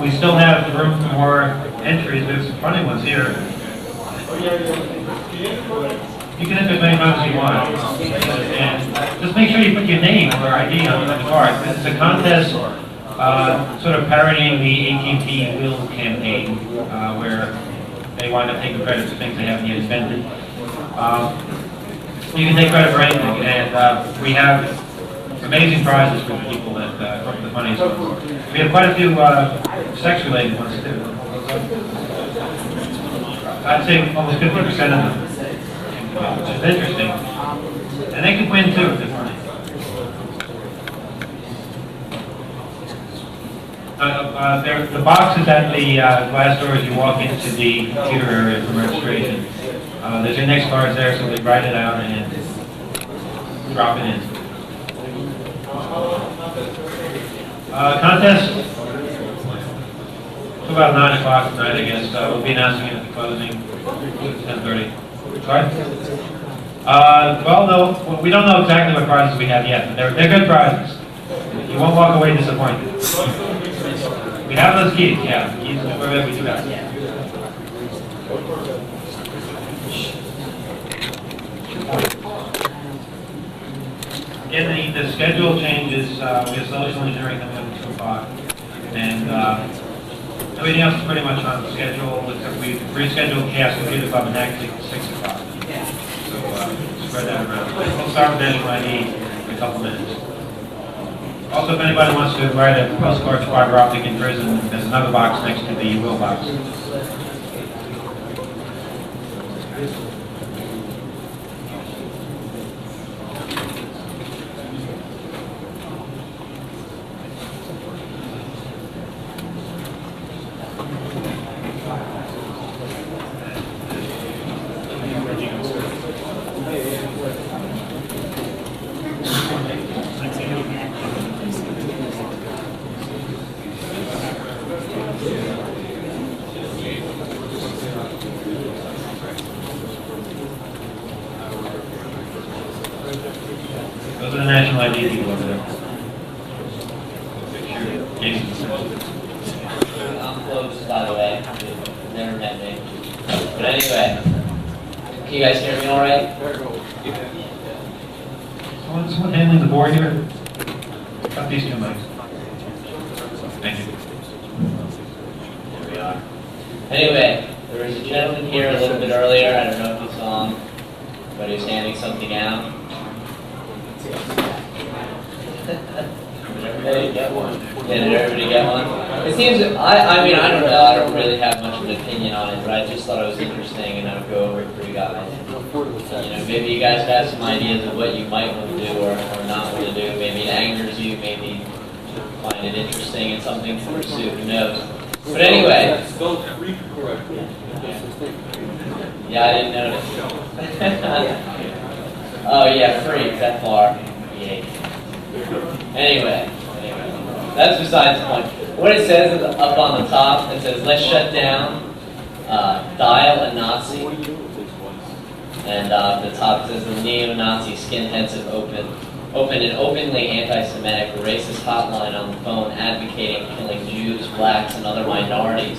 We still have room for more entries. There's some funny ones here. You can enter as many times as you want. And just make sure you put your name or ID on the card. It's a contest sort of parodying the AT&T Will campaign, where they wind up taking credit for things they haven't yet invented. You can take credit for anything, and we have amazing prizes for the people that come up with the funniest ones. We have quite a few sex-related ones too. I'd say almost 50% of them, which is interesting. And they can win too if they're funny. The boxes at the glass doors, you walk into the computer area for registration. There's index cards there, so they write it out and drop it in. Contest to about 9 o'clock tonight, I guess. We'll be announcing it at the closing. 10:30. Sorry? Well, no, we don't know exactly what prizes we have yet, but they're good prizes. You won't walk away disappointed. We have those keys, yeah. Keys we do that. Again, the schedule changes. We have social engineering coming up at 2 o'clock. And everything else is pretty much on schedule, except we rescheduled Chaos Computer Club next week at 6 o'clock. So spread that around. We'll start with National ID in a couple minutes. Also, if anybody wants to write a postcard to fiber optic in prison, there's another box next to the will box. Those are the national ID people over there. I'm close, by the way. Never met me. But anyway, can you guys hear me all right? Someone handling the board here? Got these two mics. Thank you. There we are. Anyway, there was a gentleman here a little bit earlier. I don't know if you saw him, but he was handing something out. Did everybody get one? Did everybody get one? It seems, I mean, I don't know, I don't really have much of an opinion on it, but I just thought it was interesting and I would go over it for you guys. You know, maybe you guys have some ideas of what you might want to do or not want to do. Maybe it angers you, maybe find it interesting and something to pursue, who knows. But anyway. Spelled freak correctly. Yeah, I didn't notice. Oh yeah, freak, that far. Yeah. Anyway, that's besides the point. What it says is up on the top, it says, let's shut down, dial a Nazi. And the top says, the neo-Nazi skinheads have opened an openly anti-Semitic racist hotline on the phone advocating killing Jews, blacks, and other minorities.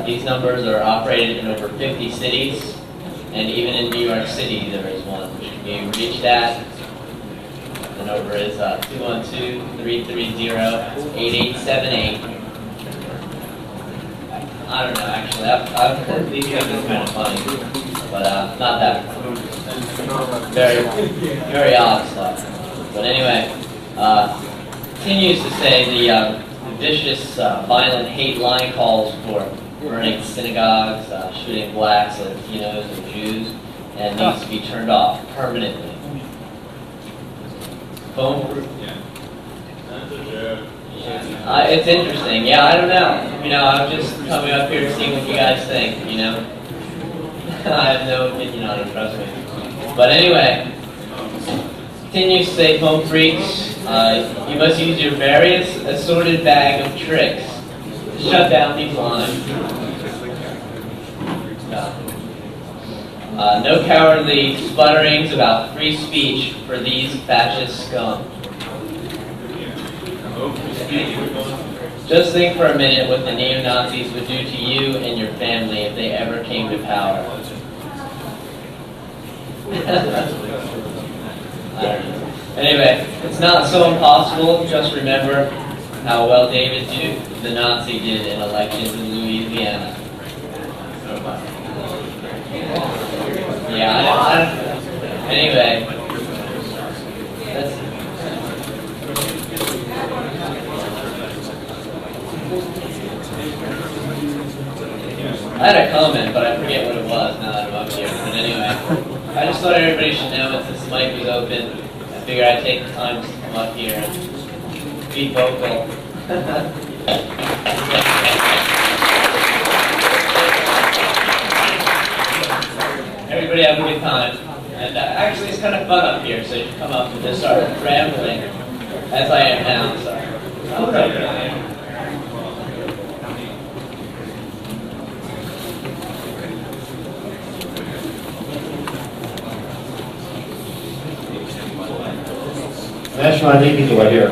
These numbers are operated in over 50 cities, and even in New York City there is one, which can be reached at. The number is 212-330-8878. I don't know, actually. I've heard these things are kind of funny, but not that funny. Very, very odd stuff. But anyway, continues to say the vicious, violent hate line calls for burning synagogues, shooting blacks, Latinos, and Jews, and needs to be turned off permanently. Phone proof. It's interesting. Yeah, I don't know. You know, I'm just coming up here to see what you guys think, you know. I have no opinion on it, trust me. But anyway, continues to say, phone freaks, you must use your various assorted bag of tricks to shut down these lines. No cowardly sputterings about free speech for these fascist scum. Just think for a minute what the neo-Nazis would do to you and your family if they ever came to power. I don't know. Anyway, it's not so impossible. Just remember how well David Duke, the Nazi, did in elections in Louisiana. Yeah, I don't know. Anyway, that's... I had a comment, but I forget what it was now that I'm up here. But anyway, I just thought everybody should know that since the mic was open, I figured I'd take the time to come up here and be vocal. Everybody have a good time. And actually it's kind of fun up here, so you can come up and just start rambling, as I am now, so. Okay. National ID people are here.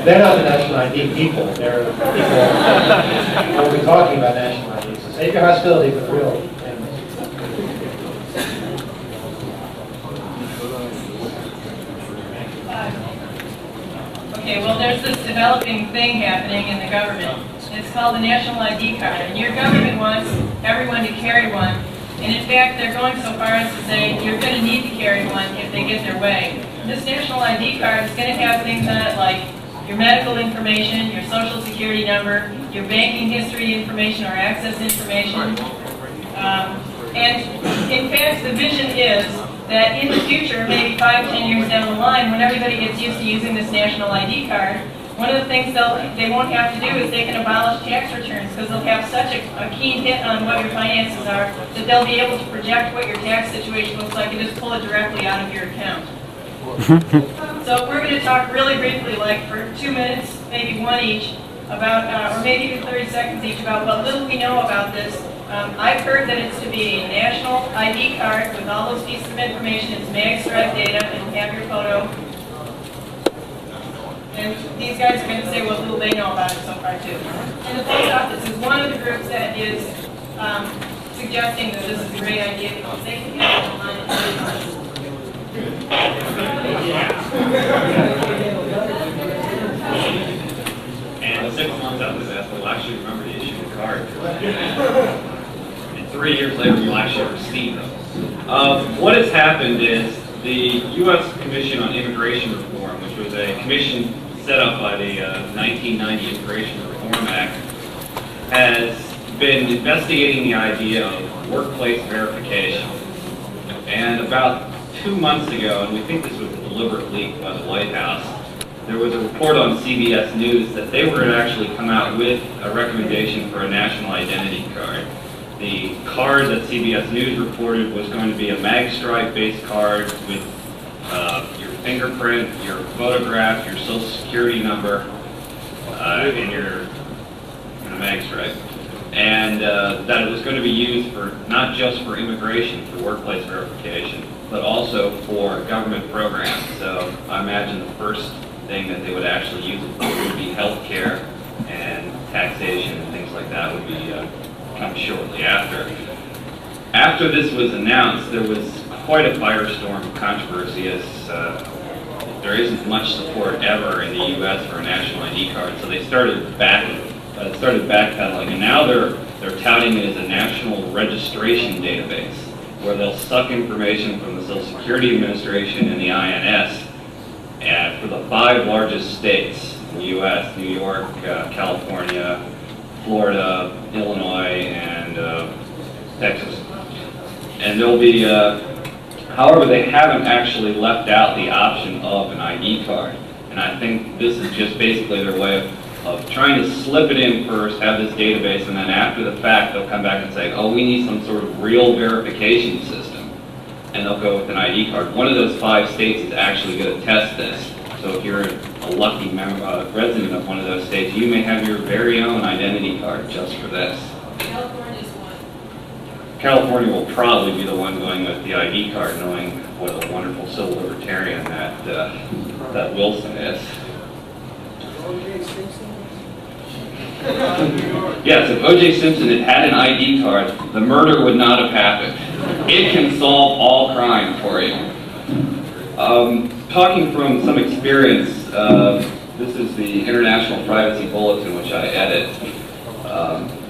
They're not the National ID people. They're the people who will be talking about National ID. So save your hostility for the real enemies. Okay, well, there's this developing thing happening in the government. It's called the National ID card. And your government wants everyone to carry one. And in fact, they're going so far as to say you're going to need to carry one if they get their way. This National ID card is going to have things on it like your medical information, your social security number, your banking history information or access information. And in fact, the vision is that in the future, maybe 5-10 years down the line, when everybody gets used to using this National ID card, one of the things they won't have to do is they can abolish tax returns because they'll have such a keen hit on what your finances are that they'll be able to project what your tax situation looks like and just pull it directly out of your account. So we're going to talk really briefly, like for 2 minutes, maybe one each, about, or maybe even 30 seconds each, about what little we know about this. I've heard that it's to be a national ID card with all those pieces of information. It's mag stripe data. It'll have your photo. And these guys are going to say what little they know about it so far, too. And the post office is one of the groups that is suggesting that this is a great idea because they can get it online and save money. And 6 months after that, they'll actually remember to issue the card. And 3 years later, you'll actually receive them. What has happened is the U.S. Commission on Immigration Reform, which was a commission set up by the 1990 Immigration Reform Act, has been investigating the idea of workplace verification. And about 2 months ago, and we think this was a deliberate leak by the White House, there was a report on CBS News that they were going to actually come out with a recommendation for a national identity card. The card that CBS News reported was going to be a mag stripe-based card with your fingerprint, your photograph, your social security number, and your mag stripe. And that it was going to be used for not just for immigration, for workplace verification, but also for government programs. So I imagine the first thing that they would actually use it for would be healthcare and taxation and things like that would be come shortly after. After this was announced, there was quite a firestorm of controversy as there isn't much support ever in the U.S. for a national ID card. So they started backpedaling, and now they're touting it as a national registration database, where they'll suck information from the Social Security Administration and the INS for the 5 largest states in the U.S., New York, California, Florida, Illinois, and Texas. And there'll be, however, they haven't actually left out the option of an ID card. And I think this is just basically their way of trying to slip it in first, have this database, and then after the fact, they'll come back and say, oh, we need some sort of real verification system. And they'll go with an ID card. One of those 5 states is actually going to test this. So if you're a lucky resident of one of those states, you may have your very own identity card just for this. California's one. California will probably be the one going with the ID card, knowing what a wonderful civil libertarian that Wilson is. Yes, if O.J. Simpson had had an ID card, the murder would not have happened. It can solve all crime for you. Talking from some experience, this is the International Privacy Bulletin, which I edit.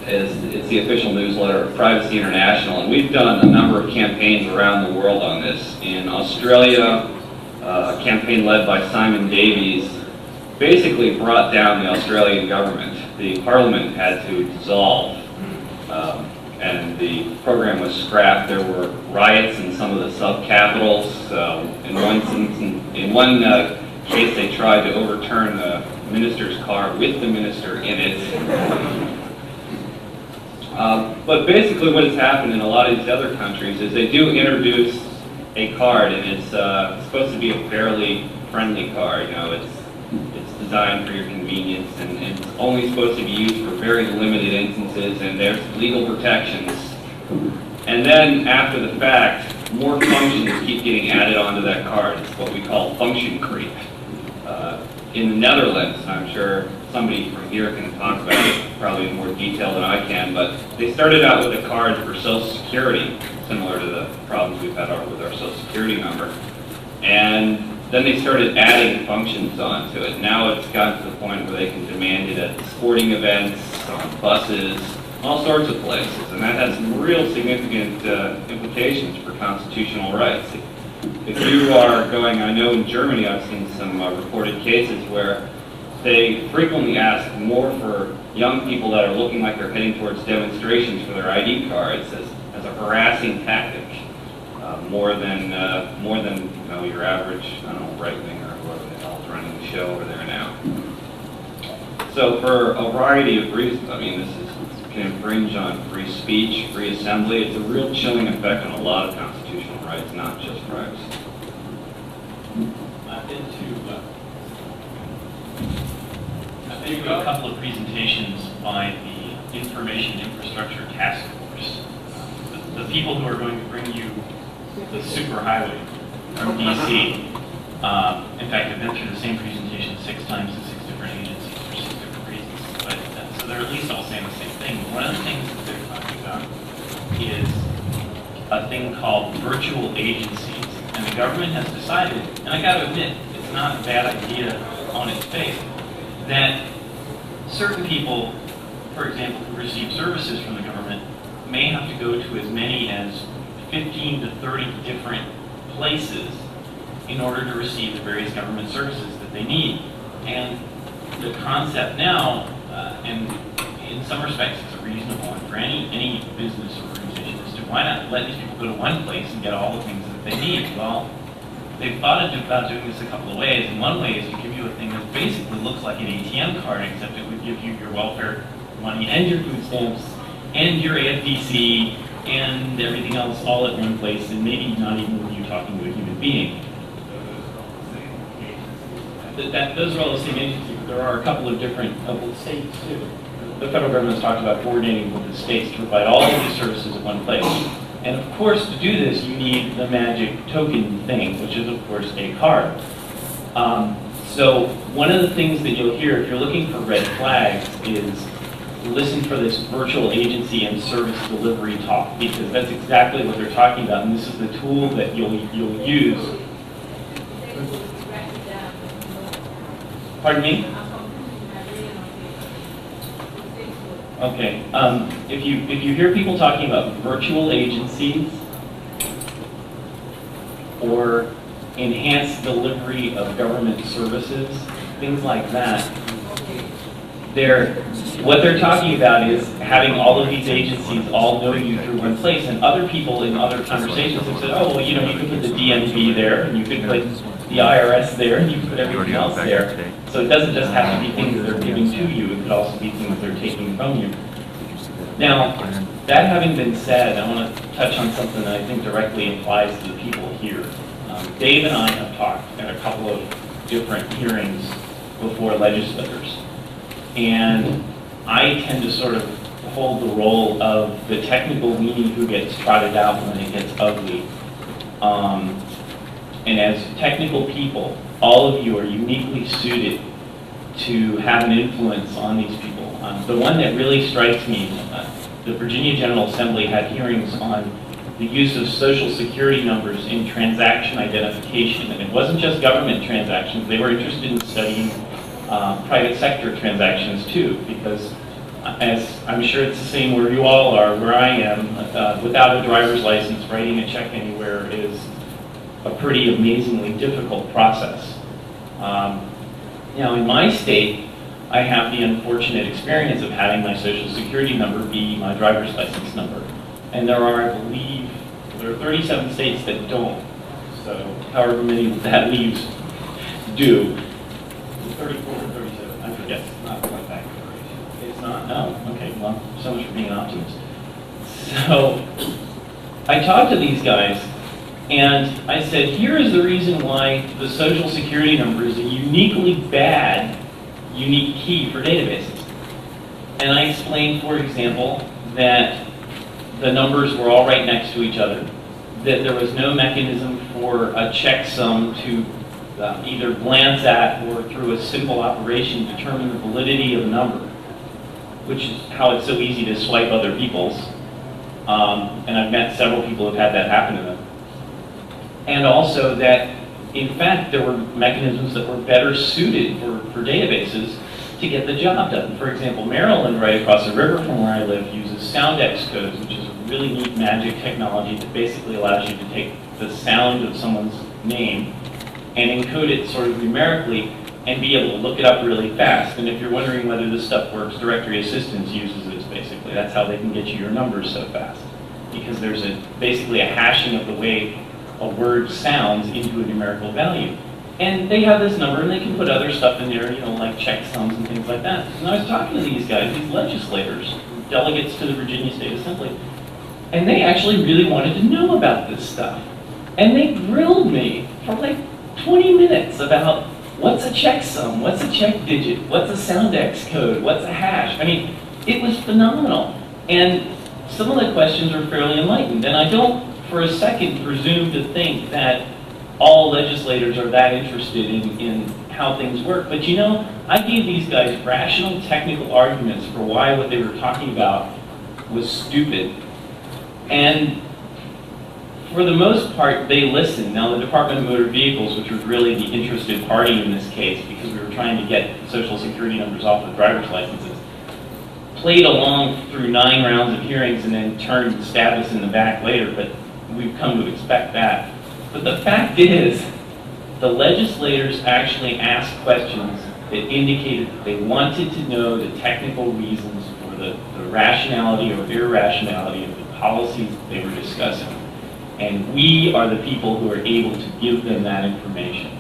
It's the official newsletter of Privacy International, and we've done a number of campaigns around the world on this. In Australia, a campaign led by Simon Davies basically brought down the Australian government. The parliament had to dissolve, and the program was scrapped. There were riots in some of the sub-capitals. In one case, they tried to overturn the minister's car with the minister in it. But basically what has happened in a lot of these other countries is they do introduce a card, and it's supposed to be a fairly friendly card. You know, it's designed for your convenience, and it's only supposed to be used for very limited instances, and there's legal protections. And then after the fact, more functions keep getting added onto that card. It's what we call function creep. In the Netherlands, and I'm sure somebody from here can talk about it probably in more detail than I can, but they started out with a card for Social Security, similar to the problems we've had with our Social Security number. And then they started adding functions onto it. Now it's gotten to the point where they can demand it at sporting events, on buses, all sorts of places. And that has some real significant implications for constitutional rights. If you are going, I know in Germany I've seen some reported cases where they frequently ask more for young people that are looking like they're heading towards demonstrations for their ID cards as a harassing tactic, more than you know, your average, I don't know, right winger or whoever the hell is running the show over there now. So for a variety of reasons, I mean, this can infringe on free speech, free assembly. It's a real chilling effect on a lot of constitutional rights, not just privacy. I've been to a couple of presentations by the Information Infrastructure Task Force. The people who are going to bring you the superhighway from DC. In fact, I've been through the same presentation 6 times to 6 different agencies for 6 different reasons. But so they're at least all saying the same thing. One of the things that they're talking about is a thing called virtual agencies. And the government has decided, and I got to admit, it's not a bad idea on its face, that certain people, for example, who receive services from the government, may have to go to as many as 15 to 30 different places in order to receive the various government services that they need. And the concept now, and in some respects it's a reasonable one for any business or organization, is to why not let these people go to one place and get all the things that they need? Well, they've thought about doing this a couple of ways, and one way is to give you a thing that basically looks like an ATM card, except it would give you your welfare money and your food stamps and your AFDC and everything else all at one place, and maybe not even with you talking to a human being. Those are all the same agencies, but there are a couple of different states too. The federal government has talked about coordinating with the states to provide all of these services at one place. And of course, to do this, you need the magic token thing, which is of course a card. So one of the things that you'll hear if you're looking for red flags is listen for this virtual agency and service delivery talk, because that's exactly what they're talking about, and this is the tool that you'll use. Pardon me? Okay. If you hear people talking about virtual agencies or enhanced delivery of government services, things like that, what they're talking about is having all of these agencies all know you through one place, and other people in other conversations have said, oh, well, you know, you could put the DMV there, and you could put the IRS there, and you could put everything else there. So it doesn't just have to be things that they're giving to you, it could also be things they're taking from you. Now, that having been said, I want to touch on something that I think directly applies to the people here. Dave and I have talked at a couple of different hearings before legislators. And I tend to sort of hold the role of the technical weenie who gets trotted out when it gets ugly. And as technical people, all of you are uniquely suited to have an influence on these people. The one that really strikes me, the Virginia General Assembly had hearings on the use of social security numbers in transaction identification. And it wasn't just government transactions. They were interested in studying private sector transactions too, because as I'm sure it's the same where you all are, where I am, without a driver's license, writing a check anywhere is a pretty amazingly difficult process. Now in my state, I have the unfortunate experience of having my social security number be my driver's license number. And there are, I believe, there are 37 states that don't. So however many that leaves do. 34 or 37, I forget. It's not quite that. It's not? No? Okay, well, so much for being an optimist. So I talked to these guys and I said, here is the reason why the social security number is a uniquely bad unique key for databases. And I explained, for example, that the numbers were all right next to each other, that there was no mechanism for a checksum to either glance at or through a simple operation determine the validity of a number, which is how it's so easy to swipe other people's. And I've met several people who've had that happen to them. And also that, in fact, there were mechanisms that were better suited for databases to get the job done. For example, Maryland, right across the river from where I live, uses soundex codes, which is a really neat magic technology that basically allows you to take the sound of someone's name and encode it sort of numerically and be able to look it up really fast. And if you're wondering whether this stuff works, Directory Assistance uses this basically. That's how they can get you your numbers so fast. Because there's basically a hashing of the way a word sounds into a numerical value. And they have this number and they can put other stuff in there, like checksums and things like that. And I was talking to these guys, these legislators, delegates to the Virginia State Assembly, and they actually really wanted to know about this stuff. And they grilled me for like 20 minutes about what's a checksum, what's a check digit, what's a soundex code, what's a hash. I mean, it was phenomenal. And some of the questions were fairly enlightened. And I don't for a second presume to think that all legislators are that interested in how things work. But I gave these guys rational technical arguments for why what they were talking about was stupid. And for the most part, they listened. Now, the Department of Motor Vehicles, which was really the interested party in this case, because we were trying to get Social Security numbers off of driver's licenses, played along through 9 rounds of hearings and then turned and stabbed us in the back later, but we've come to expect that. But the fact is, the legislators actually asked questions that indicated that they wanted to know the technical reasons for the rationality or irrationality of the policies that they were discussing. And we are the people who are able to give them that information.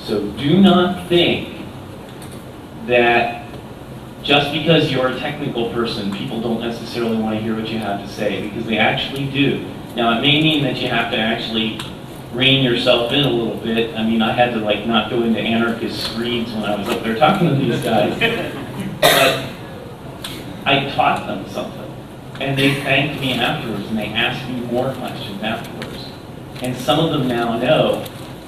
So do not think that just because you're a technical person, people don't necessarily want to hear what you have to say, because they actually do. Now, it may mean that you have to actually rein yourself in a little bit. I mean, I had to not go into anarchist screeds when I was up there talking to these guys. But I taught them something. And they thanked me afterwards, and they asked me more questions afterwards. And some of them now know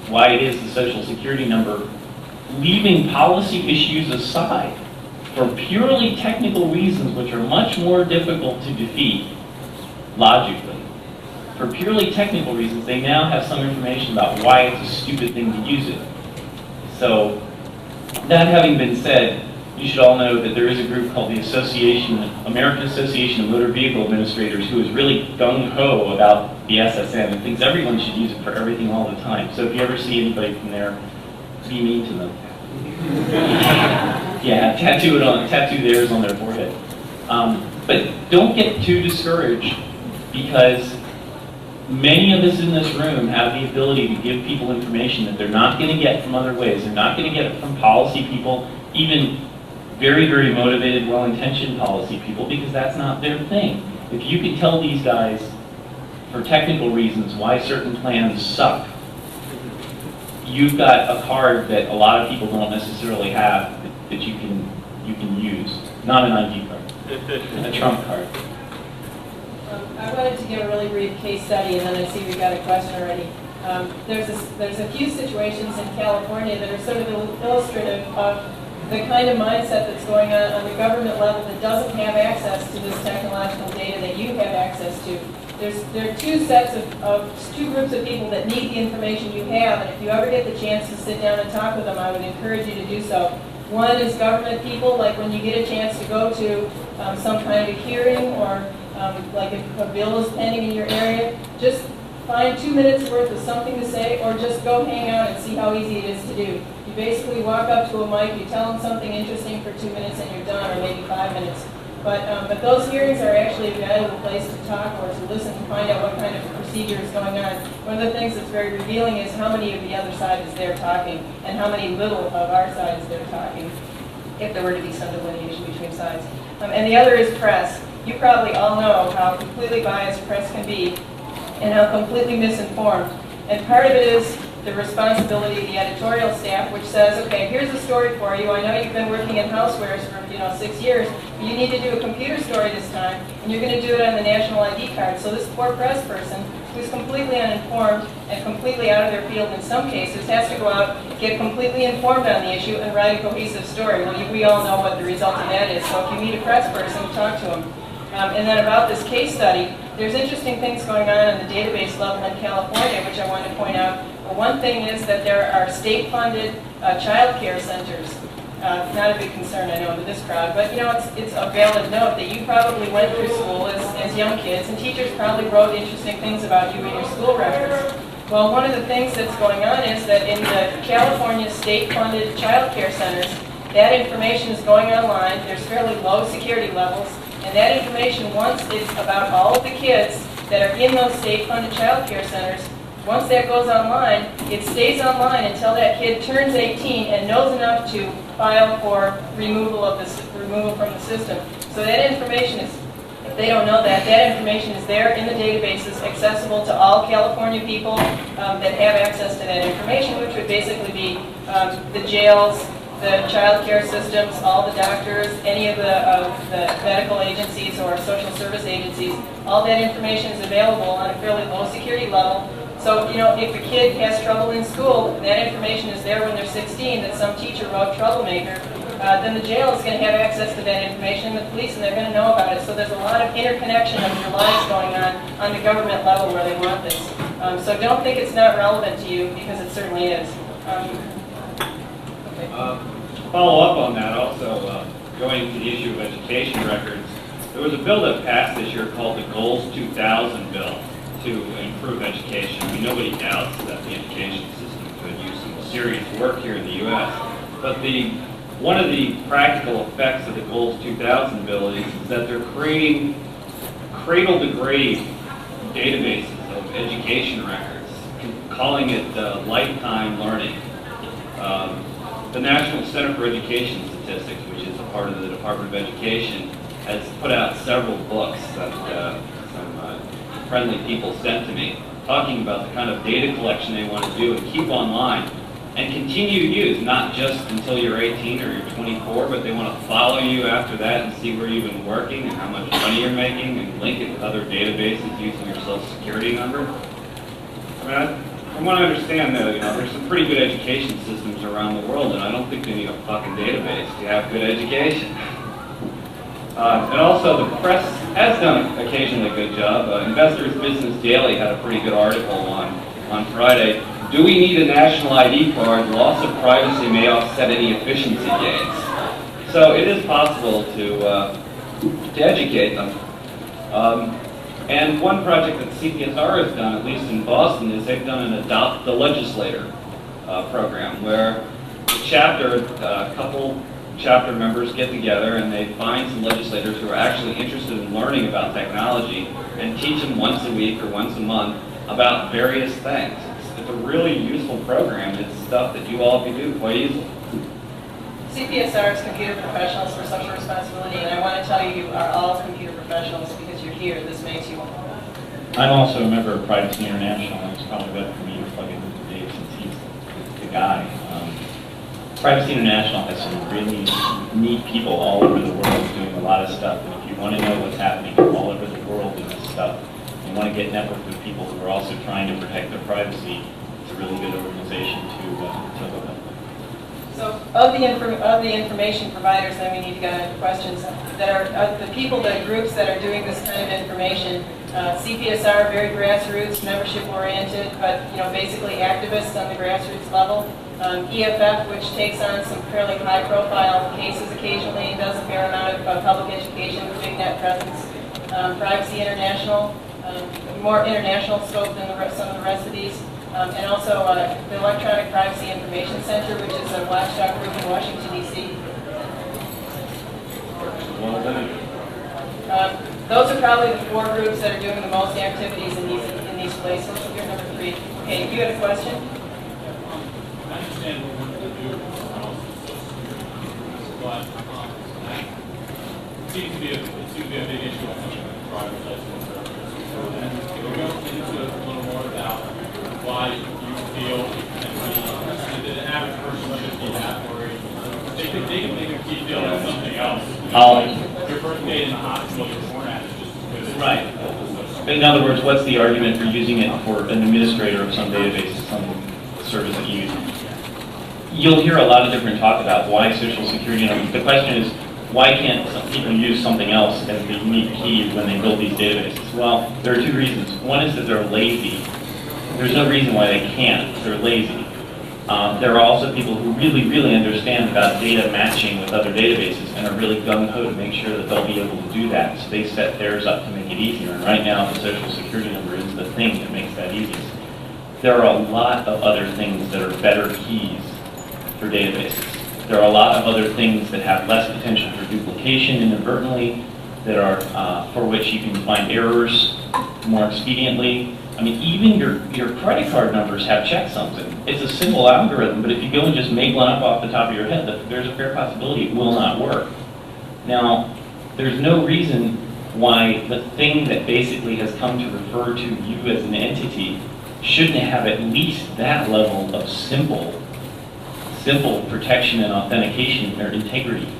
why it is the Social Security number, leaving policy issues aside, for purely technical reasons, which are much more difficult to defeat logically. For purely technical reasons, they now have some information about why it's a stupid thing to use it. So, that having been said, you should all know that there is a group called the American Association of Motor Vehicle Administrators, who is really gung-ho about the SSN and thinks everyone should use it for everything all the time. So if you ever see anybody from there, be mean to them. Yeah, tattoo theirs on their forehead. But don't get too discouraged, because many of us in this room have the ability to give people information that they're not going to get from other ways. They're not going to get it from policy people, even very, very motivated, well-intentioned policy people, because that's not their thing. If you can tell these guys, for technical reasons, why certain plans suck, you've got a card that a lot of people don't necessarily have that you can use. Not an ID card, a trump card. I wanted to give a really brief case study, and then I see we got a question already. There's a few situations in California that are sort of illustrative of the kind of mindset that's going on the government level that doesn't have access to this technological data that you have access to. There are two sets two groups of people that need the information you have, and if you ever get the chance to sit down and talk with them, I would encourage you to do so. One is government people, like when you get a chance to go to some kind of hearing or like if a bill is pending in your area, just find 2 minutes worth of something to say, or just go hang out and see how easy it is to do. You basically walk up to a mic, you tell them something interesting for 2 minutes and you're done, or maybe 5 minutes. But those hearings are actually a valuable place to talk or to listen to find out what kind of procedure is going on. One of the things that's very revealing is how many of the other side is there talking and how many little of our side is there talking, if there were to be some delineation between sides. And the other is press. You probably all know how completely biased press can be and how completely misinformed. And part of it is the responsibility of the editorial staff, which says, okay, here's a story for you. I know you've been working in housewares for 6 years, but you need to do a computer story this time, and you're going to do it on the national ID card. So this poor press person, who's completely uninformed and completely out of their field in some cases, has to go out, get completely informed on the issue, and write a cohesive story. Well, we all know what the result of that is. So if you meet a press person, talk to them. And then about this case study, there's interesting things going on the database level in California, which I want to point out. Well, one thing is that there are state-funded child care centers. Not a big concern, I know, to this crowd, but it's a valid note that you probably went through school as young kids, and teachers probably wrote interesting things about you in your school records. Well, one of the things that's going on is that in the California state-funded child care centers, that information is going online. There's fairly low security levels. And that information, once it's about all of the kids that are in those state-funded child care centers, once that goes online, it stays online until that kid turns 18 and knows enough to file for removal from the system. So that information is, if they don't know that, that information is there in the databases, accessible to all California people that have access to that information, which would basically be the jails, the child care systems, all the doctors, any of the medical agencies or social service agencies. All that information is available on a fairly low security level. So, if a kid has trouble in school, that information is there when they're 16, that some teacher wrote troublemaker, then the jail is going to have access to that information, the police, and they're going to know about it. So there's a lot of interconnection of your lives going on the government level where they want this. So don't think it's not relevant to you, because it certainly is. Follow up on that also, going to the issue of education records. There was a bill that passed this year called the Goals 2000 bill to improve education. I mean, nobody doubts that the education system could use some serious work here in the U.S. But one of the practical effects of the Goals 2000 bill is that they're creating cradle-to-grave databases of education records, calling it lifetime learning. The National Center for Education Statistics, which is a part of the Department of Education, has put out several books that some friendly people sent to me, talking about the kind of data collection they want to do and keep online and continue to use, not just until you're 18 or you're 24, but they want to follow you after that and see where you've been working and how much money you're making and link it with other databases using your social security number. I mean, I want to understand that, there's some pretty good education systems around the world, and I don't think they need a fucking database to have good education. And also, the press has done occasionally a good job. Investors Business Daily had a pretty good article on Friday. Do we need a national ID card? Loss of privacy may offset any efficiency gains. So it is possible to educate them. And one project that CPSR has done, at least in Boston, is they've done an Adopt the Legislator program, where a couple chapter members get together and they find some legislators who are actually interested in learning about technology and teach them once a week or once a month about various things. It's a really useful program. It's stuff that you all can do quite easily. CPSR is Computer Professionals for Social Responsibility, and I want to tell you, you are all computer professionals because you're here. This makes you all. I'm also a member of Privacy International, and it's probably better for me to plug into Dave since he's the guy. Privacy International has some really neat people all over the world doing a lot of stuff, and if you want to know what's happening all over the world in this stuff, you want to get networked with people who are also trying to protect their privacy, it's a really good organization to look at. So of the information providers, then we need to get into questions that are the people, the groups that are doing this kind of information. CPSR, very grassroots, membership oriented, but basically activists on the grassroots level. EFF, which takes on some fairly high profile cases occasionally, does a fair amount of public education, big net presence. Privacy International, more international scope than some of the rest of these. And also the Electronic Privacy Information Center, which is a watchdog group in Washington, D.C. Well done. Those are probably the 4 groups that are doing the most activities in these places. You're number 3. Okay, you had a question? I understand what we're going to do, but it seems to be a big issue on private license. And can we go into a little more about why you feel that the average person should be that worried? They can keep dealing with something else. Your birth date in the hospital you're born at is just as good as Right. In other words, what's the argument for using it for an administrator of some database, some service that you use? You'll hear a lot of different talk about why social security numbers. The question is, why can't some people use something else as the unique key when they build these databases? Well, there are 2 reasons. One is that they're lazy. There's no reason why they can't. They're lazy. There are also people who really, really understand about data matching with other databases and are really gung-ho to make sure that they'll be able to do that. So they set theirs up to make it easier. And right now, the social security number is the thing that makes that easiest. There are a lot of other things that are better keys for databases. There are a lot of other things that have less potential for duplication inadvertently, that are for which you can find errors more expediently. I mean, even your credit card numbers have checksums in them. It's a simple algorithm, but if you go and just make one up off the top of your head, there's a fair possibility it will not work. Now, there's no reason why the thing that basically has come to refer to you as an entity shouldn't have at least that level of simple protection and authentication or integrity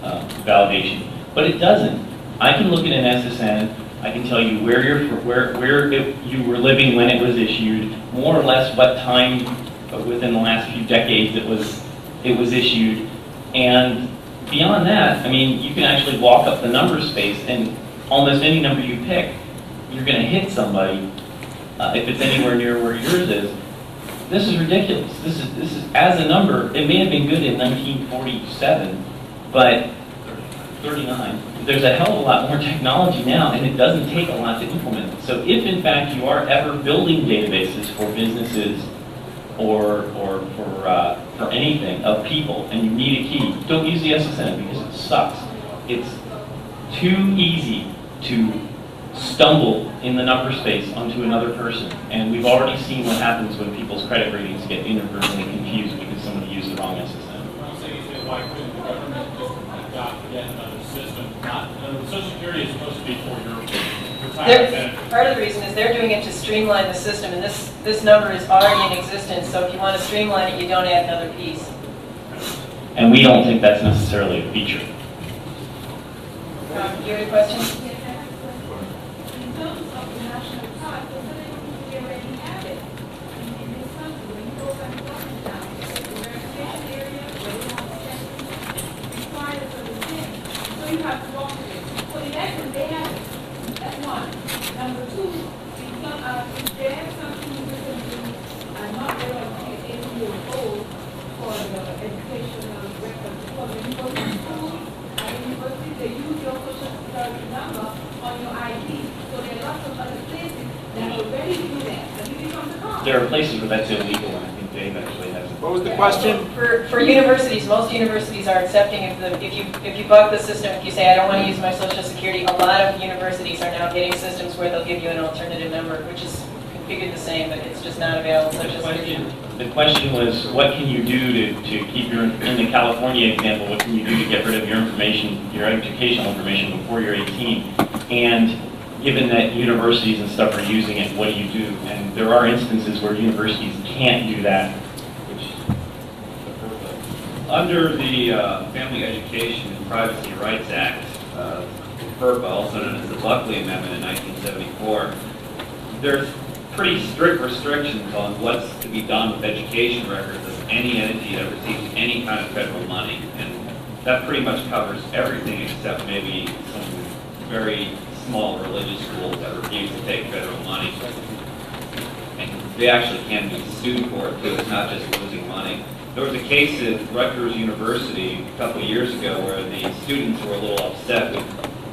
validation. But it doesn't. I can look at an SSN. I can tell you where you were living when it was issued, more or less what time within the last few decades it was issued, and beyond that, I mean, you can actually walk up the number space, and almost any number you pick, you're going to hit somebody if it's anywhere near where yours is. This is ridiculous. This is as a number. It may have been good in 1947, but 39. There's a hell of a lot more technology now, and it doesn't take a lot to implement it. So if, in fact, you are ever building databases for businesses or for anything of people, and you need a key, don't use the SSN because it sucks. It's too easy to stumble in the number space onto another person, and we've already seen what happens when people's credit ratings get inadvertently confused because somebody used the wrong SSN. I'm saying, why couldn't the government just adopt yet another system? Social Security is supposed to be for your retirement benefit. Part of the reason is they're doing it to streamline the system, and this number is already in existence, so if you want to streamline it, you don't add another piece. And we don't think that's necessarily a feature. You had a question? You have to walk to it. So in essence, they have it. That's one. Number 2, if they have something you can not very much 8 years old for the educational record. Because when you go to school and university, they use your social security number on your ID. So there are lots of other places that already do that. But you become the car. There are places where that's illegal, and I think Dave actually has it. What was the question? For universities, most universities are accepting if you bug the system, if you say I don't want to use my social security, a lot of universities are now getting systems where they'll give you an alternative number, which is configured the same, but it's just not available. The question was, what can you do to keep in the California example, what can you do to get rid of your information, your educational information before you're 18? And given that universities and stuff are using it, what do you do? And there are instances where universities can't do that. Under the Family Education and Privacy Rights Act, FERPA, also known as the Buckley Amendment in 1974, there's pretty strict restrictions on what's to be done with education records of any entity that receives any kind of federal money. And that pretty much covers everything except maybe some very small religious schools that refuse to take federal money. And they actually can be sued for it too. It's not just losing money. There was a case at Rutgers University a couple of years ago where the students were a little upset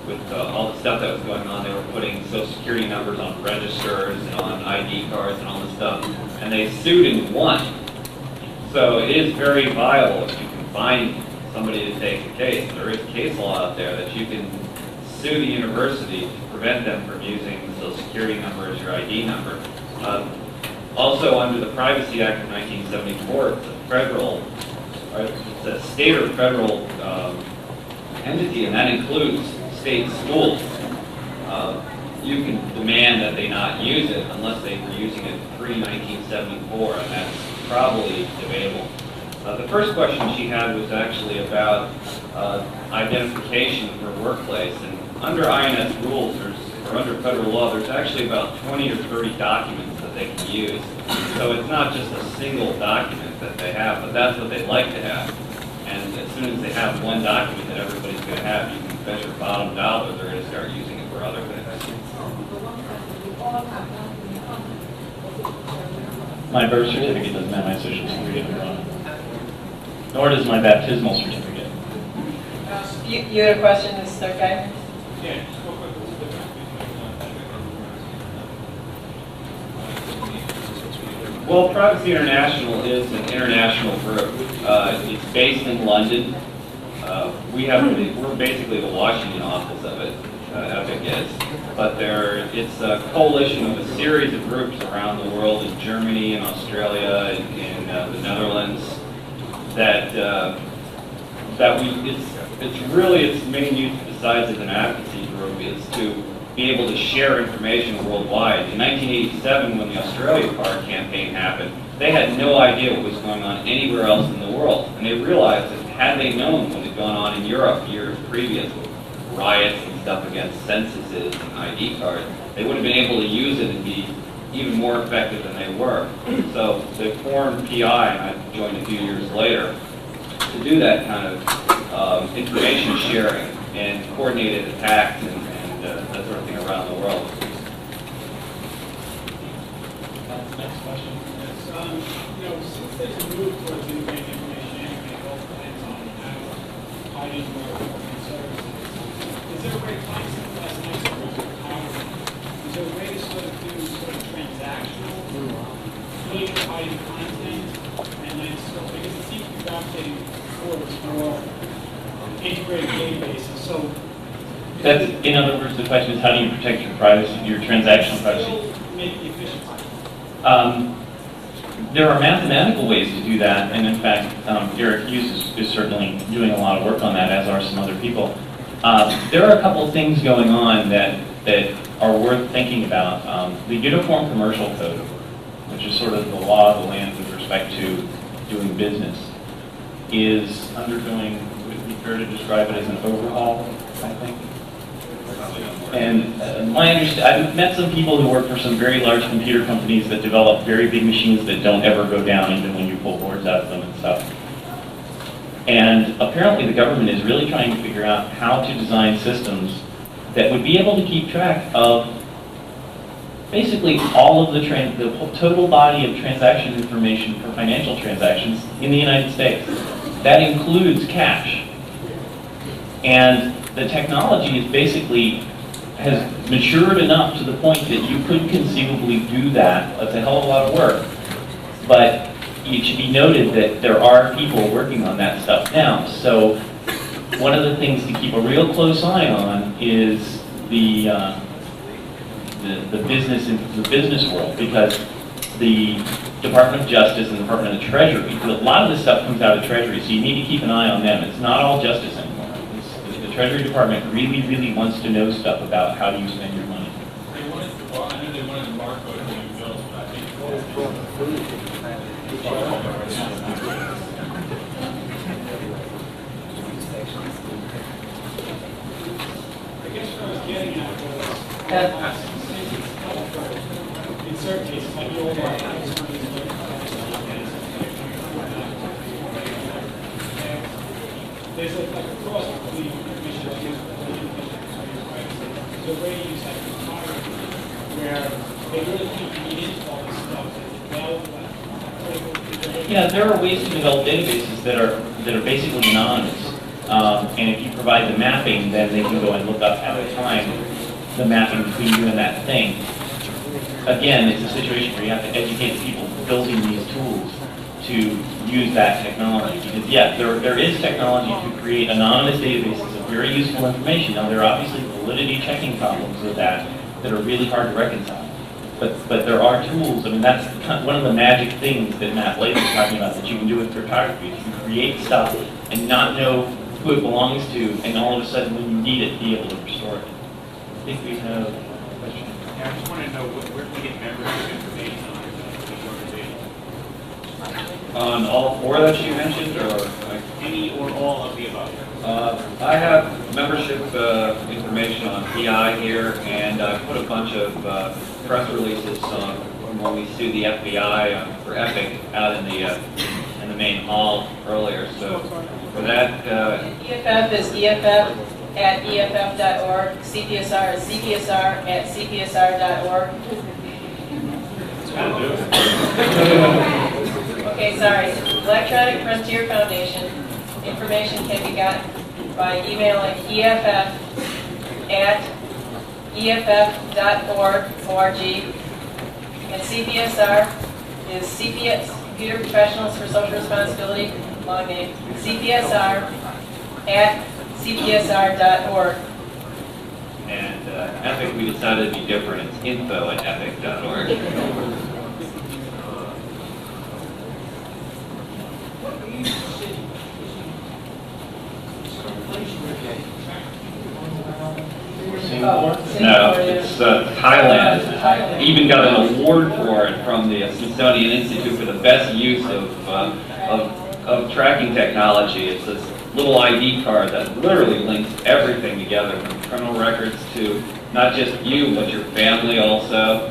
with all the stuff that was going on. They were putting Social Security numbers on registers and on ID cards and all this stuff. And they sued and won. So it is very viable if you can find somebody to take the case. There is case law out there that you can sue the university to prevent them from using the Social Security number as your ID number. Also, under the Privacy Act of 1974, it's a federal, it's a state or federal entity, and that includes state schools. You can demand that they not use it unless they were using it pre-1974, and that's probably debatable. The first question she had was actually about identification for workplace, and under INS rules, or under federal law, there's actually about 20 or 30 documents that they can use. So it's not just a single document that they have, but that's what they'd like to have. And as soon as they have one document that everybody's going to have, you can bet your bottom dollar they're going to start using it for other things. My birth certificate doesn't have my social security number on it. Nor does my baptismal certificate. You had a question, Mr. Guy? Yeah, just real quick, what's the difference between Well, Privacy International is an international group. It's based in London. We're basically the Washington office of it, Epic is. But it's a coalition of a series of groups around the world in Germany and Australia and in the Netherlands its main use besides as an advocacy group is to be able to share information worldwide. In 1987, when the Australia Card campaign happened, they had no idea what was going on anywhere else in the world. And they realized that had they known what had gone on in Europe years previous with riots and stuff against censuses and ID cards, they would have been able to use it and be even more effective than they were. So they formed PI, and I joined a few years later, to do that kind of information sharing and coordinated attacks and that sort of thing around the world. Next question. since there's a move towards integrating information anyway, it all depends on how you work and services. Is there a way to find something that's nice for housing? Is there a way to sort of do sort of transactional, really hiding content, and then sort of, because it seems to be gravitating towards more integrated databases, so. That's, in other words, the question is how do you protect your privacy, your transactional privacy? Still make the efficient. There are mathematical ways to do that, and in fact, Eric Hughes is certainly doing a lot of work on that, as are some other people. There are a couple of things going on that are worth thinking about. The Uniform Commercial Code, which is sort of the law of the land with respect to doing business, is undergoing, would it be fair to describe it as an overhaul, I think? And I've met some people who work for some very large computer companies that develop very big machines that don't ever go down even when you pull boards out of them and stuff. And apparently the government is really trying to figure out how to design systems that would be able to keep track of basically all of the total body of transaction information for financial transactions in the United States. That includes cash. And the technology is basically has matured enough to the point that you could conceivably do that. It's a hell of a lot of work. But it should be noted that there are people working on that stuff now. So one of the things to keep a real close eye on is the business world, because the Department of Justice and the Department of Treasury, a lot of this stuff comes out of Treasury, so you need to keep an eye on them. It's not all justice anymore. The Treasury Department really, really wants to know stuff about how you spend your money. They wanted to, I know they wanted to barcode new bills, but I think I guess what I was getting at was, in certain cases, like the old there's like a cross between information that is the way you have photography, where they really can't read into all this stuff. Yeah, there are ways to develop databases that are basically anonymous. And if you provide the mapping, then they can go and look up at the time the mapping between you and that thing. Again, it's a situation where you have to educate the people building these tools to use that technology. Because yeah, there is technology to create anonymous databases of very useful information. Now there are obviously validity checking problems with that are really hard to reconcile. But there are tools. I mean, that's one of the magic things that Matt Blake was talking about that you can do with cryptography. You can create stuff and not know who it belongs to, and all of a sudden when you need it, be able to restore it. I think we have a question. Yeah, I just want to know where can we get membership information on On all four that you mentioned, or like, any or all of the above? I have membership information on PI here, and I put a bunch of press releases on when we sued the FBI for Epic out in the main hall earlier. So for that, EFF is EFF@EFF.org. CPSR is CPSR@CPSR.org. Okay, sorry. Electronic Frontier Foundation. Information can be gotten by emailing EFF@EFF.org, and CPSR is CPS, Computer Professionals for Social Responsibility, long name, CPSR@CPSR.org. and Epic, we decided to be different. It's info@epic.org. Singapore? No, it's Thailand. Even got an award for it from the Smithsonian Institute for the best use of tracking technology. It's this little ID card that literally links everything together, from criminal records to not just you, but your family also.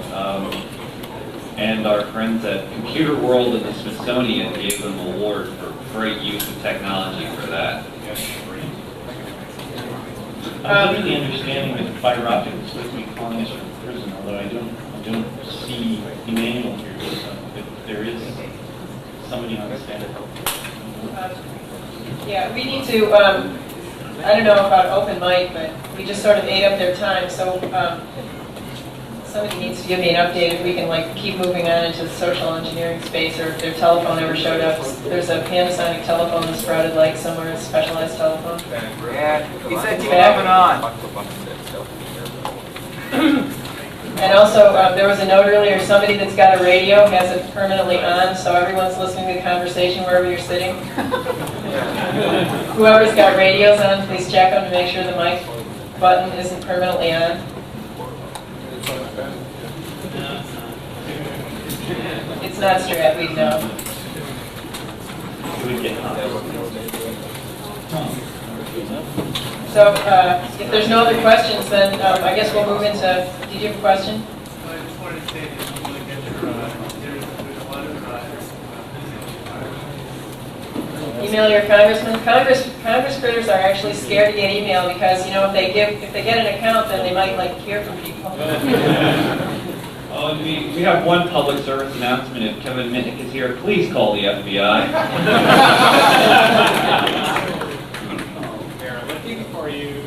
And our friends at Computer World and the Smithsonian gave them an award for great use of technology for that. I'm under the understanding that fiber optic is supposed to be calling us from prison, although I don't see Emmanuel here, so if there is somebody on the staff. Yeah, we need to, I don't know about open mic, but we just sort of ate up their time, so somebody needs to give me an update if we can like keep moving on into the social engineering space, or if their telephone ever showed up. There's a Panasonic telephone that sprouted like somewhere, a specialized telephone. Yeah, he said keep moving on. And also, there was a note earlier, somebody that's got a radio has it permanently on, so everyone's listening to the conversation wherever you're sitting. Whoever's got radios on, please check them to make sure the mic button isn't permanently on. It's not strap, we know. It would get hot. So, if there's no other questions, then I guess we'll move into, did you have a question? I just wanted to say that you want to get your, there's a lot of Email your congressman. Congress critters are actually scared to get email because, you know, if they get an account, then they might like hear from people. We have one public service announcement. If Kevin Minnick is here, please call the FBI. They're looking for you.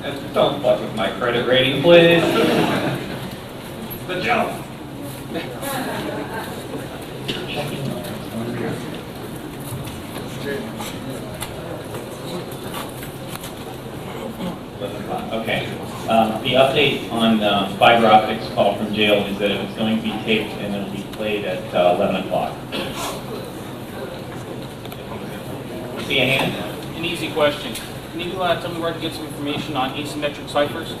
And don't fuck with my credit rating, please. It's the joke. Okay. The update on fiber optics call from jail is that it was going to be taped and it will be played at 11 o'clock. See a hand? An easy question. Can you tell me where I can get some information on asymmetric ciphers?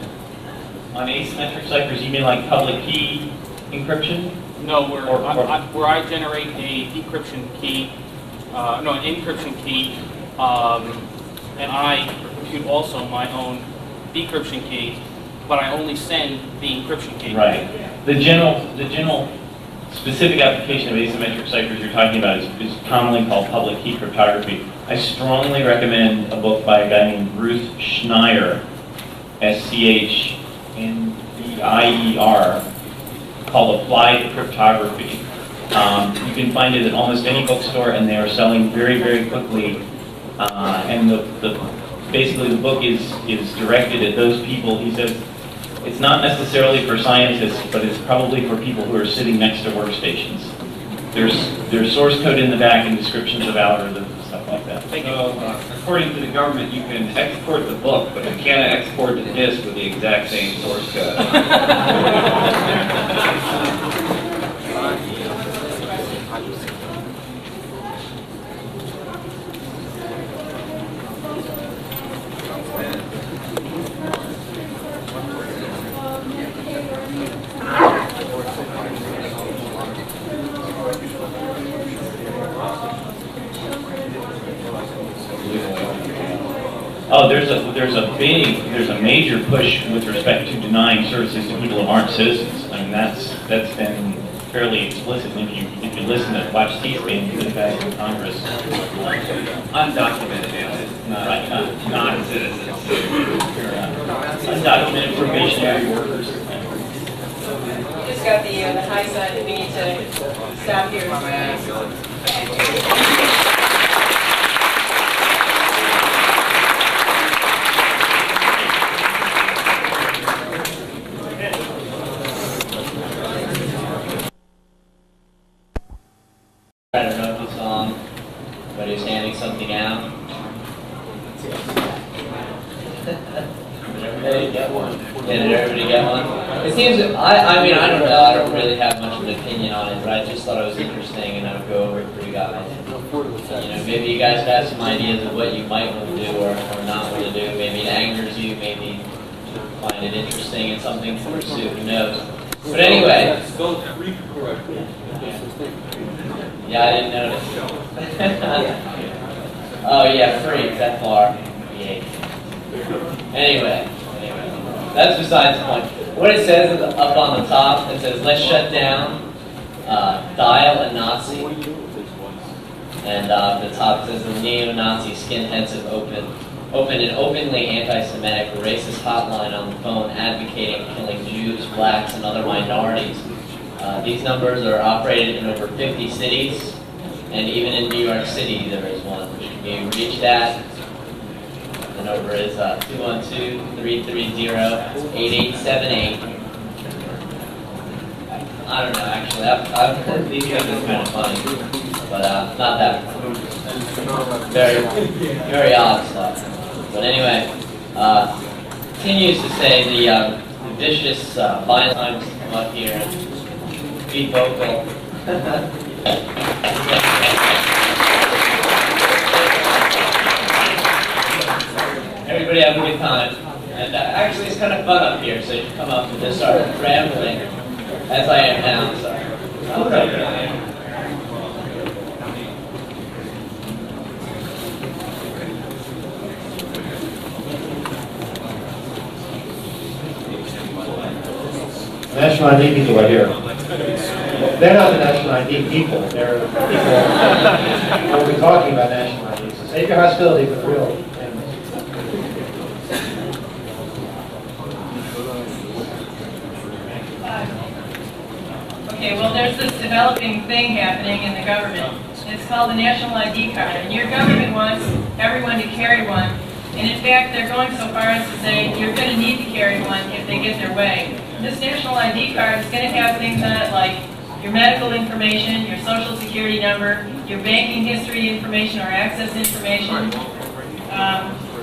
On asymmetric ciphers, you mean like public key encryption? No, where I generate a decryption key, an encryption key, and I compute also my own decryption key, but I only send the encryption key. Right. The general specific application of asymmetric ciphers you're talking about is commonly called public key cryptography. I I strongly recommend a book by a guy named Bruce Schneier, Schneier, called Applied Cryptography. You can find it at almost any bookstore, and they are selling very, very quickly. And basically the book is directed at those people. He says it's not necessarily for scientists, but it's probably for people who are sitting next to workstations. There's source code in the back and descriptions of algorithms and stuff like that. So, according to the government, you can export the book, but you can't export the disk with the exact same source code. Oh, there's a major push with respect to denying services to people who aren't citizens. I mean, that's been fairly explicit. And if you listen to watch C-SPAN, the guys in Congress, Undocumented aliens, not citizens. undocumented probationary workers. We just got the high sign that we need to stop here. I don't know if you saw him, but he was handing something out. Did everybody get one? Did everybody get one? It seems, I mean, I don't know, I don't really have much of an opinion on it, but I just thought it was interesting and I would go over it for you guys. Maybe you guys have some ideas of what you might want to do or not want to do. Maybe it angers you, maybe find it interesting and something to pursue, who knows. But anyway. Yeah, I didn't notice. Oh yeah, free, F-R-E-A. Anyway, that's besides the point. What it says is up on the top, it says, let's shut down, dial a Nazi. And the top says the neo-Nazi skinheads have opened an openly anti-Semitic racist hotline on the phone advocating killing Jews, blacks, and other minorities. These numbers are operated in over 50 cities, and even in New York City there is one which can be reached at. The number is 212-330-8878. I don't know, actually. These guys are kind of funny, but not that funny. Very, very odd stuff. But anyway, continues to say the vicious, violent times come up here and be vocal. Everybody have a good time. And actually it's kind of fun up here, so you come up and just start rambling, as I am now, so. Okay. National ID people are here. They're not the National ID people. They're the people who will be talking about National ID. So save your hostility for the real things. Okay, well, there's this developing thing happening in the government. It's called the National ID card, and your government wants everyone to carry one. And in fact, they're going so far as to say you're going to need to carry one if they get their way. This National ID card is going to have things on it like your medical information, your social security number, your banking history information or access information.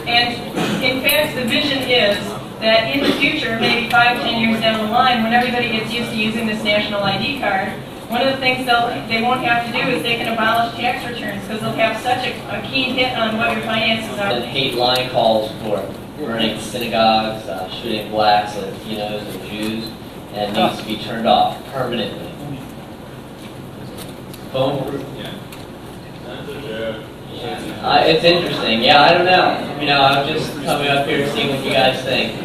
And in fact, the vision is that in the future, maybe 5-10 years down the line, when everybody gets used to using this National ID card, one of the things they won't have to do is they can abolish tax returns because they'll have such a keen hit on what your finances are. And hate line calls for burning synagogues, shooting blacks, Latinos, and Jews, and needs to be turned off permanently. Phone proof. It's interesting. Yeah, I don't know. I'm just coming up here to see what you guys think,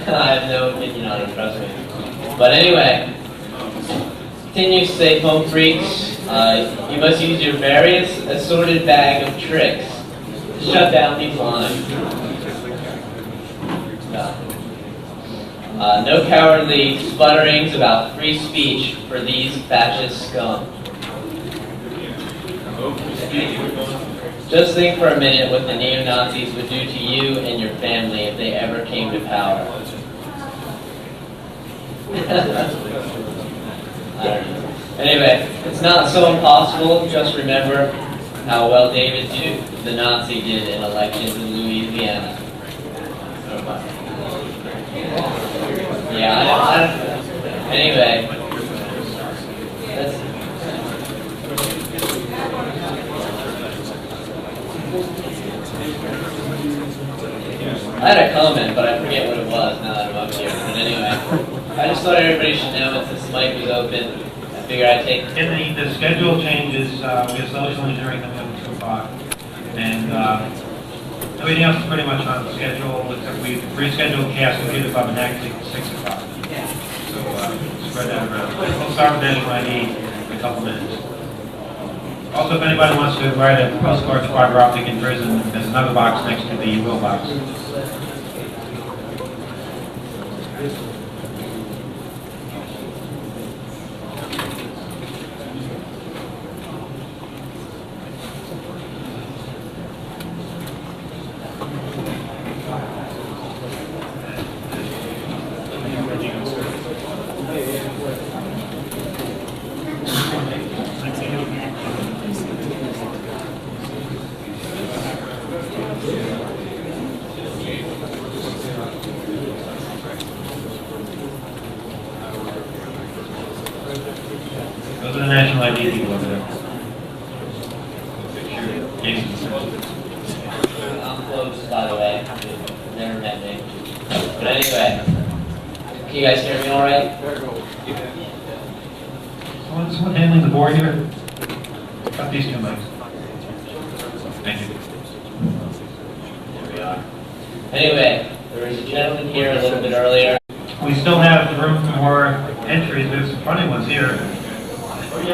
I have no opinion on it, trust me. But anyway, Continue to say, home freaks, you must use your various assorted bag of tricks to shut down these lines. No cowardly sputterings about free speech for these fascist scum. Just think for a minute what the neo-Nazis would do to you and your family if they ever came to power. I don't know. Anyway, it's not so impossible. Just remember how well David Duke, the Nazi, did in elections in Louisiana. Yeah, I don't anyway, that's, I had a comment, but I forget what it was now that I'm up here. But anyway, I just thought everybody should know since this mic was open. I figured I'd take... In the schedule changes, we're slowly during them at 2 o'clock. And everything else is pretty much on schedule, except we rescheduled Cast Computer Club next to 6 o'clock. So spread that around. We'll start with National ID in a couple minutes. Also, if anybody wants to write a postcard to fiber optic in prison, there's another box next to the will box. Those are the national ID people over there. I'm close, by the way. Never met me. But anyway, can you guys hear me all right? Someone handling the board here? Got these 2 mics. Thank you. There we are. Anyway, there was a gentleman here a little bit earlier. We still have room for more entries. There's some funny ones here. You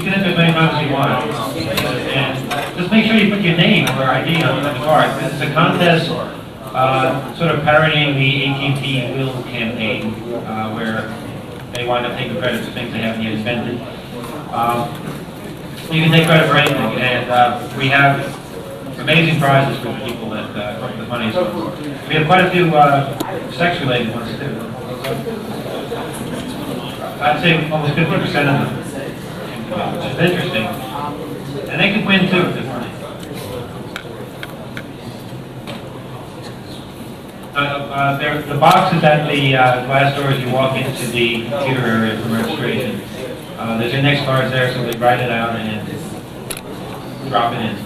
can enter as many times as you want. And just make sure you put your name or ID on the card. This is a contest sort of parodying the AT&T Will campaign where they wind up taking credit for things they haven't yet invented. You can take credit for anything. And we have amazing prizes for the people that come up with the money. We have quite a few sex-related ones too. I'd say almost 50% of them, which is interesting. And they could win too if they're funny. The box is at the glass door as you walk into the computer area for registration. There's index cards there, so they write it out and drop it in.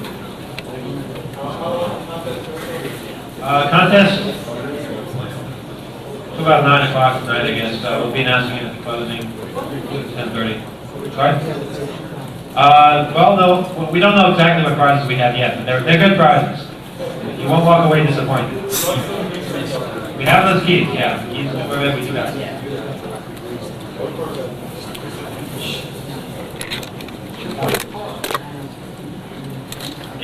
Contest, it's about 9 o'clock tonight, I guess. We'll be announcing it at the closing, 10:30. Sorry? Well, no, we don't know exactly what prizes we have yet, but they're good prizes. You won't walk away disappointed. We have those keys, yeah. Keys, we do have.